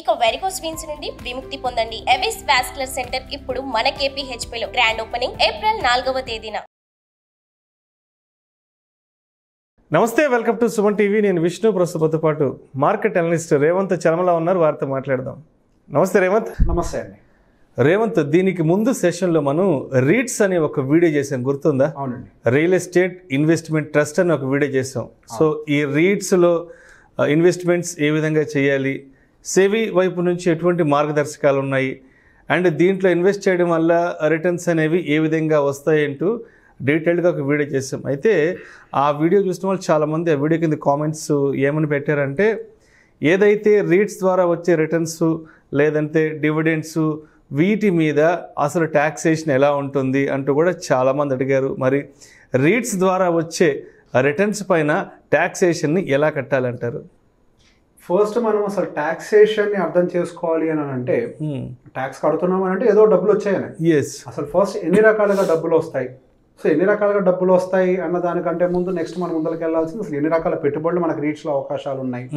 ఇక varicose veins నుండి విముక్తి పొందండి. ఎవిస్ వాస్కులర్ సెంటర్ ఇప్పుడు మన KPHP లో గ్రాండ్ ఓపెనింగ్ ఏప్రిల్ 4వ తేదీన. నమస్తే, వెల్కమ్ టు సుమన్ టీవీ. నేను విష్ణు. ప్రస్తుతంతో పాటు మార్కెట్ అనలిస్ట్ రేవంత్ చలమల ఉన్నారు. వారితో మాట్లాడదాం. నమస్తే రేవంత్. నమస్తే అండి. రేవంత్, దీనికి ముందు సెషన్లో మనం రీట్స్ అనే ఒక వీడియో చేసాం, గుర్తుందా? అవునండి. రియల్ ఎస్టేట్ ఇన్వెస్ట్మెంట్ ట్రస్ట్ అని ఒక వీడియో చేసాం. సో ఈ రీట్స్లో ఇన్వెస్ట్మెంట్స్ ఏ విధంగా చేయాలి, సెబీ వైపు నుంచి ఎటువంటి మార్గదర్శకాలు ఉన్నాయి, అండ్ దీంట్లో ఇన్వెస్ట్ చేయడం వల్ల రిటర్న్స్ అనేవి ఏ విధంగా వస్తాయంటూ డీటెయిల్డ్గా ఒక వీడియో చేసాం. అయితే ఆ వీడియో చూసిన వాళ్ళు చాలామంది ఆ వీడియో కింద కామెంట్స్ ఏమని పెట్టారంటే, ఏదైతే రీట్స్ ద్వారా వచ్చే రిటర్న్స్ లేదంటే డివిడెండ్స్ వీటి మీద అసలు ట్యాక్సేషన్ ఎలా ఉంటుంది అంటూ కూడా చాలామంది అడిగారు. మరి రీట్స్ ద్వారా వచ్చే రిటర్న్స్ పైన ట్యాక్సేషన్ని ఎలా కట్టాలంటారు? ఫస్ట్ మనం అసలు ట్యాక్సేషన్ని అర్థం చేసుకోవాలి అని అంటే, ట్యాక్స్ కడుతున్నాం అని అంటే ఏదో డబ్బులు వచ్చాయని. అసలు ఫస్ట్ ఎన్ని రకాలుగా డబ్బులు వస్తాయి, సో ఎన్ని రకాలుగా డబ్బులు వస్తాయి అన్న దానికంటే ముందు నెక్స్ట్ మనం ముందరికి వెళ్ళాల్సింది అసలు ఎన్ని రకాల పెట్టుబడులు మనకు రీట్స్లో అవకాశాలు ఉన్నాయి.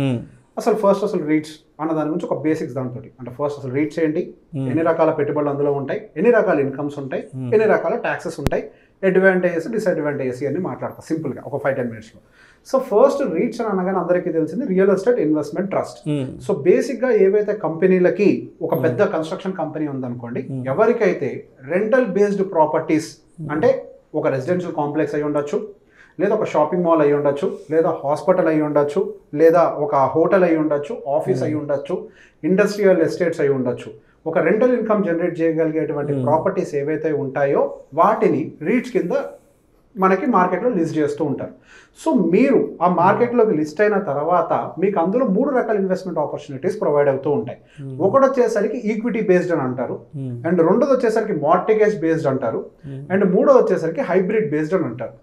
అసలు రీట్స్ అన్న దాని గురించి ఒక బేసిక్స్ దాంతో అంటే ఫస్ట్ అసలు రీట్స్ ఏంటి, ఎన్ని రకాల పెట్టుబడులు అందులో ఉంటాయి, ఎన్ని రకాల ఇన్కమ్స్ ఉంటాయి, ఎన్ని రకాల ట్యాక్సెస్ ఉంటాయి, అడ్వాంటేజెస్ డిసడ్వాంటేజెస్ ఇవన్నీ మాట్లాడతా సింపుల్గా ఒక 5-10 minutesలో. సో ఫస్ట్ రీట్స్ అని అనగానే అందరికీ తెలిసింది real estate investment trust. So బేసిక్గా ఏవైతే కంపెనీలకి ఒక పెద్ద కన్స్ట్రక్షన్ కంపెనీ ఉందనుకోండి, ఎవరికైతే రెంటల్ బేస్డ్ ప్రాపర్టీస్ అంటే ఒక రెసిడెన్షియల్ కాంప్లెక్స్ అయి ఉండొచ్చు, లేదా ఒక షాపింగ్ మాల్ అయి ఉండొచ్చు, లేదా హాస్పిటల్ అయి ఉండొచ్చు, లేదా ఒక హోటల్ అయి ఉండొచ్చు, ఆఫీస్ అయి ఉండొచ్చు, ఇండస్ట్రియల్ ఎస్టేట్స్ అయి ఉండొచ్చు, ఒక రెంటల్ ఇన్కమ్ జనరేట్ చేయగలిగేటువంటి ప్రాపర్టీస్ ఏవైతే ఉంటాయో వాటిని రీట్స్ కింద మనకి మార్కెట్లో లిస్ట్ చేస్తూ ఉంటారు. సో మీరు ఆ మార్కెట్లోకి లిస్ట్ అయిన తర్వాత మీకు అందులో 3 రకాల ఇన్వెస్ట్మెంట్ ఆపర్చునిటీస్ ప్రొవైడ్ అవుతూ ఉంటాయి. ఒకటి వచ్చేసరికి ఈక్విటీ బేస్డ్ అని అంటారు, అండ్ రెండోది వచ్చేసరికి మార్టిగేజ్ బేస్డ్ అంటారు, అండ్ మూడోది వచ్చేసరికి హైబ్రిడ్ బేస్డ్ అని అంటారు.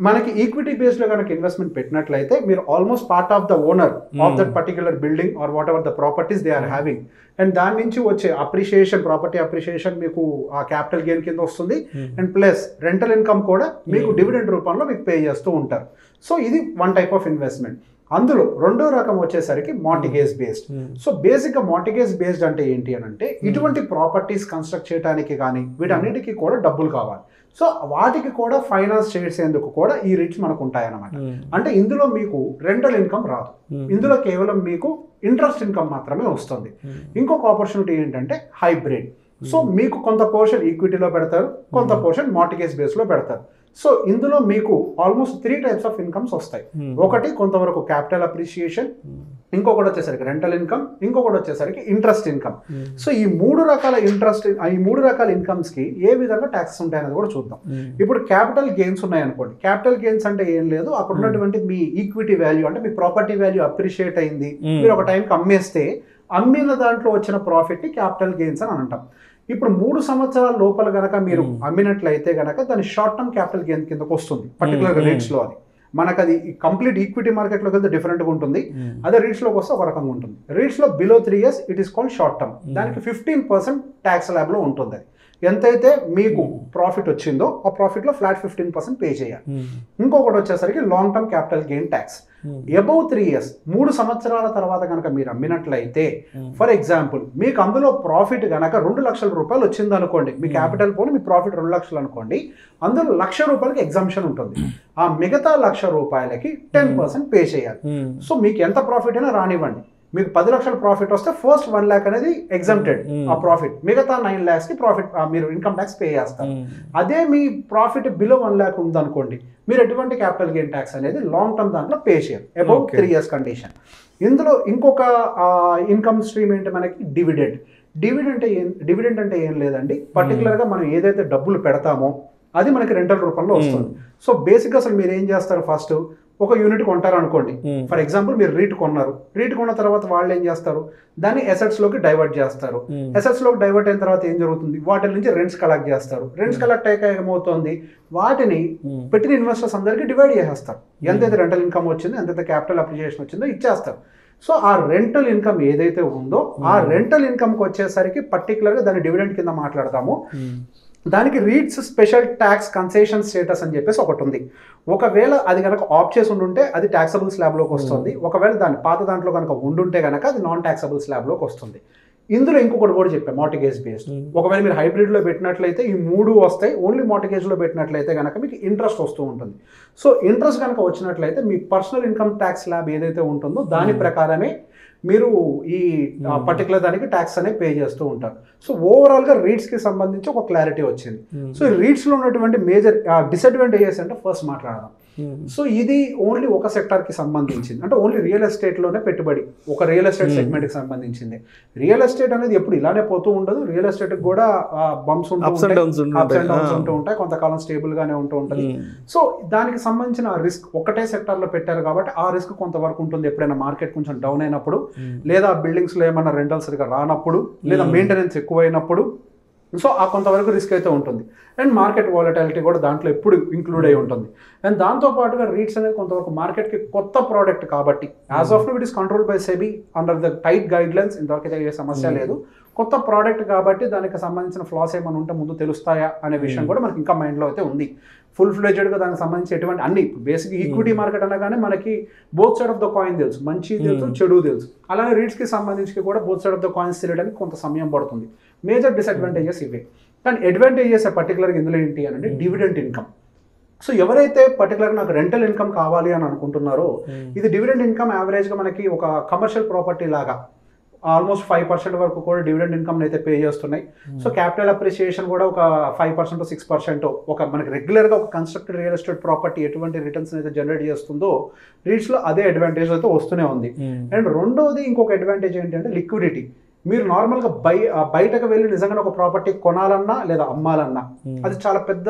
మనకి ఈక్విటీ బేస్డ్లో కనుక ఇన్వెస్ట్మెంట్ పెట్టినట్లయితే మీరు almost part of the owner of that particular building or whatever the properties they are having, and దాని నుంచి వచ్చే అప్రిషియేషన్, ప్రాపర్టీ అప్రిషియేషన్ మీకు ఆ క్యాపిటల్ గెయిన్ కింద వస్తుంది, అండ్ ప్లస్ రెంటల్ ఇన్కమ్ కూడా మీకు డివిడెండ్ రూపంలో మీకు పే చేస్తూ ఉంటారు. సో ఇది వన్ టైప్ ఆఫ్ ఇన్వెస్ట్మెంట్. అందులో రెండో రకం వచ్చేసరికి మార్టిగేజ్ బేస్డ్. సో బేసిక్గా మార్టిగేజ్ బేస్డ్ అంటే ఏంటి అని అంటే, ఇటువంటి ప్రాపర్టీస్ కన్స్ట్రక్ట్ చేయడానికి కానీ వీటన్నిటికీ కూడా డబ్బులు కావాలి. సో వాటికి కూడా ఫైనాన్స్ చేసేందుకు కూడా ఈ రీట్స్ మనకు ఉంటాయన్నమాట. అంటే ఇందులో మీకు రెంటల్ ఇన్కమ్ రాదు, ఇందులో కేవలం మీకు ఇంట్రెస్ట్ ఇన్కమ్ మాత్రమే వస్తుంది. ఇంకొక ఆపర్చునిటీ ఏంటంటే హైబ్రిడ్. సో మీకు కొంత పోర్షన్ ఈక్విటీలో పెడతారు, కొంత పోర్షన్ మార్టిగేజ్ బేస్లో పెడతారు. సో ఇందులో మీకు ఆల్మోస్ట్ 3 types ఆఫ్ ఇన్కమ్స్ వస్తాయి. ఒకటి కొంతవరకు క్యాపిటల్ అప్రిషియేషన్, ఇంకొకటి వచ్చేసరికి రెంటల్ ఇన్కమ్, ఇంకొకటి వచ్చేసరికి ఇంట్రెస్ట్ ఇన్కమ్. సో ఈ 3 రకాల ఇన్కమ్స్కి ఏ విధంగా ట్యాక్సెస్ ఉంటాయనేది కూడా చూద్దాం. ఇప్పుడు క్యాపిటల్ గెయిన్స్ ఉన్నాయనుకోండి, క్యాపిటల్ గెయిన్స్ అంటే ఏం లేదు, అక్కడ ఉన్నటువంటి మీ ఈక్విటీ వాల్యూ అంటే మీ ప్రాపర్టీ వాల్యూ అప్రిషియేట్ అయింది, మీరు ఒక టైంకి అమ్మేస్తే అమ్మిన దాంట్లో వచ్చిన ప్రాఫిట్ని క్యాపిటల్ గెయిన్స్ అని అంటాం. ఇప్పుడు 3 సంవత్సరాల లోపల గనక మీరు అమ్మినట్లయితే గనక దాని షార్ట్ టర్మ్ క్యాపిటల్ గెయిన్ కిందకు వస్తుంది పర్టికులర్ రేట్స్లో. అది మనకు అది కంప్లీట్ ఈక్విటీ మార్కెట్లోకి వెళ్తే డిఫరెంట్గా ఉంటుంది, అదే రీట్స్లోకి వస్తే ఒక రకంగా ఉంటుంది. రీట్స్లో below 3 years it is called short term. దానికి 15% ట్యాక్స్ ల్యాబ్లో ఉంటుంది. అది ఎంతైతే మీకు ప్రాఫిట్ వచ్చిందో ఆ ప్రాఫిట్లో ఫ్లాట్ 15% పే చేయాలి. ఇంకొకటి వచ్చేసరికి long term capital gain tax. Above 3 years 3 సంవత్సరాల తర్వాత కనుక మీరు అమ్మినట్లయితే, ఫర్ ఎగ్జాంపుల్ మీకు అందులో ప్రాఫిట్ కనుక 2 లక్షల రూపాయలు వచ్చింది అనుకోండి, మీ క్యాపిటల్ పోను మీ ప్రాఫిట్ 2 లక్షలు అనుకోండి, అందులో 1,00,000 రూపాయలకి ఎగ్జామ్షన్ ఉంటుంది. ఆ మిగతా 1,00,000 రూపాయలకి 10% పే చేయాలి. సో మీకు ఎంత ప్రాఫిట్ అయినా రానివ్వండి, మీకు 10 లక్షల ప్రాఫిట్ వస్తే ఫస్ట్ 1 lakh అనేది ఎగ్జామ్టెడ్ ఆ ప్రాఫిట్, మిగతా 9 lakhsకి ప్రాఫిట్ మీరు ఇన్కమ్ ట్యాక్స్ పే చేస్తారు. అదే మీ ప్రాఫిట్ బిలో 1 lakh ఉందనుకోండి, మీరు ఎటువంటి క్యాపిటల్ గెయిన్ ట్యాక్స్ అనేది లాంగ్ టర్మ్ దాంట్లో పే చేయరు అబౌవ్ 3 years కండిషన్. ఇందులో ఇంకొక ఇన్కమ్ స్ట్రీమ్ ఏంటి మనకి, డివిడెండ్. డివిడెండ్ అంటే ఏం లేదండి, పర్టికులర్గా మనం ఏదైతే డబ్బులు పెడతామో అది మనకి రెంటల్ రూపంలో వస్తుంది. సో బేసిక్గా అసలు మీరు ఏం చేస్తారు, ఫస్ట్ ఒక యూనిట్ కొంటారు అనుకోండి, ఫర్ ఎగ్జాంపుల్ మీరు రీట్ కొన్నారు, రీట్ కొన్న తర్వాత వాళ్ళు ఏం చేస్తారు, దాన్ని అసెట్స్లోకి డైవర్ట్ చేస్తారు. అసెట్స్లోకి డైవర్ట్ అయిన తర్వాత ఏం జరుగుతుంది, వాటి నుంచి రెంట్స్ కలెక్ట్ చేస్తారు. రెంట్స్ కలెక్ట్ అయ్యాక ఏమవుతుంది, వాటిని పెట్టిన ఇన్వెస్టర్స్ అందరికీ డివైడ్ చేసేస్తారు. ఎంతైతే రెంటల్ ఇన్కమ్ వచ్చిందో, ఎంతైతే క్యాపిటల్ అప్రిషియేషన్ వచ్చిందో ఇచ్చేస్తారు. సో ఆ రెంటల్ ఇన్కమ్ ఏదైతే ఉందో ఆ రెంటల్ ఇన్కమ్కి వచ్చేసరికి పర్టికులర్గా దాన్ని డివిడెండ్ కింద మాట్లాడతాము. దానికి REITs special tax concession status అని చెప్పేసి ఒకటి ఉంది. ఒకవేళ అది కనుక ఆప్ట్ చేసి ఉండుంటే అది ట్యాక్సబుల్ స్లాబ్లోకి వస్తుంది. ఒకవేళ దాని పాత దాంట్లో కనుక ఉండుంటే కనుక అది నాన్ ట్యాక్సబుల్ స్లాబ్లోకి వస్తుంది. ఇందులో ఇంకొకటి కూడా చెప్పాను, మార్టిగేజ్ బేస్డ్. ఒకవేళ మీరు హైబ్రిడ్లో పెట్టినట్లయితే ఈ 3 వస్తాయి. ఓన్లీ మార్టిగేజ్లో పెట్టినట్లయితే కనుక మీకు ఇంట్రెస్ట్ వస్తూ ఉంటుంది. సో ఇంట్రెస్ట్ కనుక వచ్చినట్లయితే మీ పర్సనల్ ఇన్కమ్ ట్యాక్స్ స్లాబ్ ఏదైతే ఉంటుందో దాని ప్రకారమే మీరు ఈ పర్టికులర్ దానికి ట్యాక్స్ అనేది పే చేస్తూ ఉంటారు. సో ఓవరాల్గా రీట్స్కి సంబంధించి ఒక క్లారిటీ వచ్చింది. సో ఈ రీట్స్లో ఉన్నటువంటి మేజర్ డిసడ్వాంటేజెస్ అంటే ఫస్ట్ మాట్లాడదాం. సో ఇది ఓన్లీ ఒక సెక్టార్కి సంబంధించింది, అంటే ఓన్లీ రియల్ ఎస్టేట్లోనే పెట్టుబడి, ఒక రియల్ ఎస్టేట్ సెగ్మెంట్కి సంబంధించింది. రియల్ ఎస్టేట్ అనేది ఎప్పుడు ఇలానే పోతూ ఉండదు. రియల్ ఎస్టేట్కి కూడా బంప్స్ అప్స్ అండ్ డౌన్స్ ఉంటూ ఉంటాయి, కొంతకాలం స్టేబుల్గానే ఉంటూ ఉంటుంది. సో దానికి సంబంధించిన రిస్క్ ఒకటే సెక్టార్లో పెట్టారు కాబట్టి ఆ రిస్క్ కొంతవరకు ఉంటుంది. ఎప్పుడైనా మార్కెట్ కొంచెం డౌన్ అయినప్పుడు, లేదా బిల్డింగ్స్లో ఏమైనా రెంటల్ సరిగా రానప్పుడు, లేదా మెయింటెనెన్స్ ఎక్కువైనప్పుడు, సో ఆ కొంతవరకు రిస్క్ అయితే ఉంటుంది. అండ్ మార్కెట్ వాలటాలిటీ కూడా దాంట్లో ఎప్పుడు ఇంక్లూడ్ అయి ఉంటుంది. అండ్ దాంతోపాటుగా రీట్స్ అనేది కొంతవరకు మార్కెట్కి కొత్త ప్రోడక్ట్ కాబట్టి as of now it is control by SEBI under the tight guidelines. ఇంతవరకైతే ఏ సమస్య లేదు. కొత్త ప్రోడక్ట్ కాబట్టి దానికి సంబంధించిన ఫ్లాస్ ఏమైనా ఉంటే ముందు తెలుస్తాయా అనే విషయం కూడా మనకి ఇంకా మైండ్లో అయితే ఉంది. ఫుల్ ఫ్లెడ్జ్డ్గా దానికి సంబంధించి ఎటువంటి అన్ని బేసిక్ ఈక్విటీ మార్కెట్ అనగానే మనకి both side of the coin తెలుసు, మంచి తెలుసు, చెడు తెలుసు. అలానే రీట్స్కి సంబంధించి కూడా both side of the coins తెలియడానికి కొంత సమయం పడుతుంది. మేజర్ డిసడ్వాంటేజెస్ ఇవే. కానీ అడ్వాంటేజెస్ పర్టికులర్గా ఇందులో ఏంటి అని అంటే డివిడెంట్ ఇన్కమ్. సో ఎవరైతే పర్టికులర్గా నాకు రెంటల్ ఇన్కమ్ కావాలి అని అనుకుంటున్నారో, ఇది డివిడెంట్ ఇన్కమ్ యావరేజ్గా మనకి ఒక కమర్షియల్ ప్రాపర్టీ లాగా ఆల్మోస్ట్ 5% వరకు కూడా డివిడెండ్ ఇన్కమ్ అయితే పే చేస్తున్నాయి. సో క్యాపిటల్ అప్రిసియేషన్ కూడా ఒక 5% 6% ఒక మనకి రెగ్యులర్గా ఒక కన్స్ట్రక్టెడ్ రియల్ ఎస్టేట్ ప్రాపర్టీ ఎటువంటి రిటర్న్స్ అయితే జనరేట్ చేస్తుందో రీట్స్లో అదే అడ్వాంటేజ్ అయితే వస్తూనే ఉంది. అండ్ రెండోది ఇంకొక అడ్వాంటేజ్ ఏంటంటే లిక్విడిటీ. మీరు నార్మల్గా బయటకు వెళ్ళి నిజంగా ఒక ప్రాపర్టీ కొనాలన్నా లేదా అమ్మాలన్నా అది చాలా పెద్ద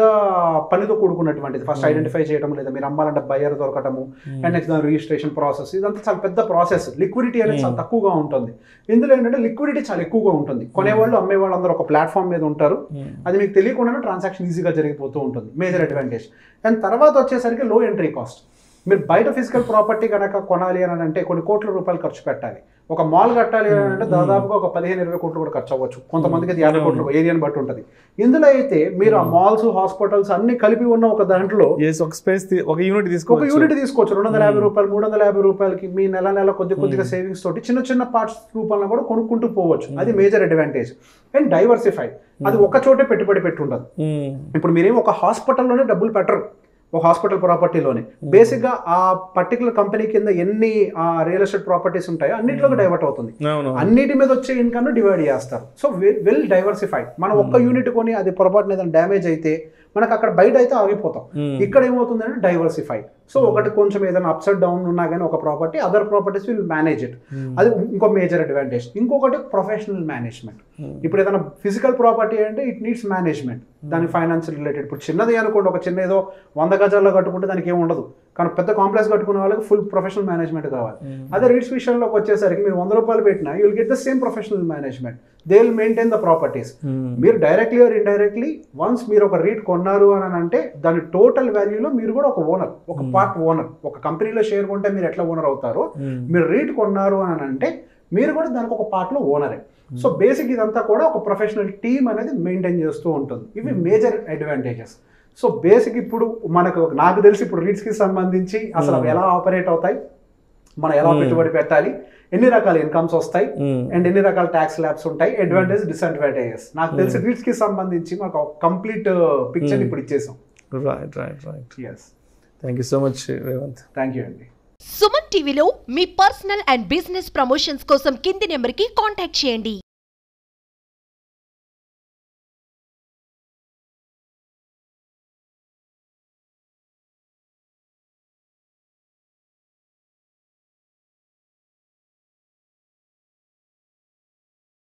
పనితో కూడుకున్నటువంటిది. ఫస్ట్ ఐడెంటిఫై చేయడం, లేదా మీరు అమ్మాలంటే బయర్ దొరకటము, అండ్ నెక్స్ట్ దాని రిజిస్ట్రేషన్ ప్రాసెస్, ఇదంతా చాలా పెద్ద ప్రాసెస్. లిక్విడిటీ అనేది చాలా తక్కువగా ఉంటుంది. ఇందులో ఏంటంటే లిక్విడిటీ చాలా ఎక్కువగా ఉంటుంది. కొనేవాళ్ళు అమ్మేవాళ్ళు అందరూ ఒక ప్లాట్ఫామ్ మీద ఉంటారు. అది మీకు తెలియకుండానే ట్రాన్సాక్షన్ ఈజీగా జరిగిపోతూ ఉంటుంది. Major advantage. అండ్ తర్వాత వచ్చేసరికి లో ఎంట్రీ కాస్ట్. మీరు బయట ఫిజికల్ ప్రాపర్టీ కనుక కొనాలి అని అంటే కొన్ని కోట్ల రూపాయలు ఖర్చు పెట్టాలి. ఒక మాల్ కట్టాలి అని అంటే దాదాపుగా ఒక 15-20 కోట్లు కూడా ఖర్చు అవ్వచ్చు. కొంతమందికి 50 కోట్లు ఏరియాని బట్టి ఉంటుంది. ఇందులో అయితే మీరు ఆ మాల్స్, హాస్పిటల్స్ అన్ని కలిపి ఉన్న ఒక దాంట్లో ఒక స్పేస్, ఒక యూనిట్ తీసుకోవచ్చు. 250 రూపాయలు 350 రూపాయలకి మీ నెల కొద్దిగా సేవింగ్స్ తోటి చిన్న పార్ట్స్ రూపంలో కూడా కొనుక్కుంటూ పోవచ్చు. అది మేజర్ అడ్వాంటేజ్. And diversify. అది ఒక చోటే పెట్టుబడి పెట్టుండదు. ఇప్పుడు మీరేం ఒక హాస్పిటల్లోనే డబ్బులు పెట్టరు, ఒక హాస్పిటల్ ప్రాపర్టీలోనే బేసిక్గా ఆ పర్టికులర్ కంపెనీ కింద ఎన్ని రియల్ ఎస్టేట్ ప్రాపర్టీస్ ఉంటాయో అన్నింటిలోకి డైవర్ట్ అవుతుంది. అన్నిటి మీద వచ్చే ఇన్కమ్ డివైడ్ చేస్తారు. So well diversified. మనం ఒక్క యూనిట్ కొని అది పొరపాటున ఏదైనా డ్యామేజ్ అయితే మనకు అక్కడ బయట అయితే ఆగిపోతాం. ఇక్కడ ఏమవుతుందంటే డైవర్సిఫైడ్. సో ఒకటి కొంచెం ఏదైనా అప్స్ అండ్ డౌన్ ఉన్నా కానీ ఒక property, other properties will manage it. అది ఇంకో మేజర్ అడ్వాంటేజ్. ఇంకొకటి ప్రొఫెషనల్ మేనేజ్మెంట్. ఇప్పుడు ఏదైనా ఫిజికల్ ప్రాపర్టీ అంటే ఇట్ నీడ్స్ మేనేజ్మెంట్, దాని ఫైనాన్షియల్ రిలేటెడ్. ఇప్పుడు చిన్నది అనుకోండి, ఒక చిన్న ఏదో 100 గజాల్లో కట్టుకుంటే దానికి ఏమి ఉండదు. కానీ పెద్ద కాంప్లెక్స్ కట్టుకునే వాళ్ళకి ఫుల్ ప్రొఫెషనల్ మేనేజ్మెంట్ కావాలి. అదే రీట్స్ విషయంలోకి వచ్చేసరికి మీరు 100 రూపాయలు పెట్టినా you will get the same professional management. They will maintain the properties. మీరు డైరెక్ట్లీ ఆర్ ఇండైరెక్ట్లీ వన్స్ మీరు ఒక రీట్ కొన్నారు అని అంటే దాని టోటల్ వాల్యూలో మీరు కూడా ఒక ఓనర్, ఒక పార్ట్ ఓనర్. ఒక కంపెనీలో షేర్ కొంటే మీరు ఎట్లా ఓనర్ అవుతారో, మీరు రీట్ కొన్నారు అని అంటే మీరు కూడా దానికి ఒక పార్ట్లో ఓనరే. సో బేసిక్ ఇదంతా కూడా ఒక ప్రొఫెషనల్ టీమ్ అనేది మెయింటైన్ చేస్తూ ఉంటుంది. ఇవి మేజర్ అడ్వాంటేజెస్. సో బేసిక్ ఇప్పుడు నాకు తెలిసి ఇప్పుడు రీట్స్కి సంబంధించి అసలు అవి ఎలా ఆపరేట్ అవుతాయి, మనం ఎలా పెట్టుబడి పెట్టాలి, ఎన్ని రకాల ఇన్కమ్స్ వస్తాయి, అండ్ ఎన్ని రకాల ట్యాక్స్ ల్యాబ్స్ ఉంటాయి, అడ్వాంటేజ్ డిసడ్వాంటేజెస్, నాకు తెలిసి రీట్స్కి సంబంధించి మనకు కంప్లీట్ పిక్చర్ ఇప్పుడు ఇచ్చేసాం. Right. Thank you so much Revanth. Thank you అండి. సుమన్ టీవీలో మీ పర్సనల్ అండ్ బిజినెస్ ప్రమోషన్స్ కోసం కింది నెంబర్కి కాంటాక్ట్ చేయండి.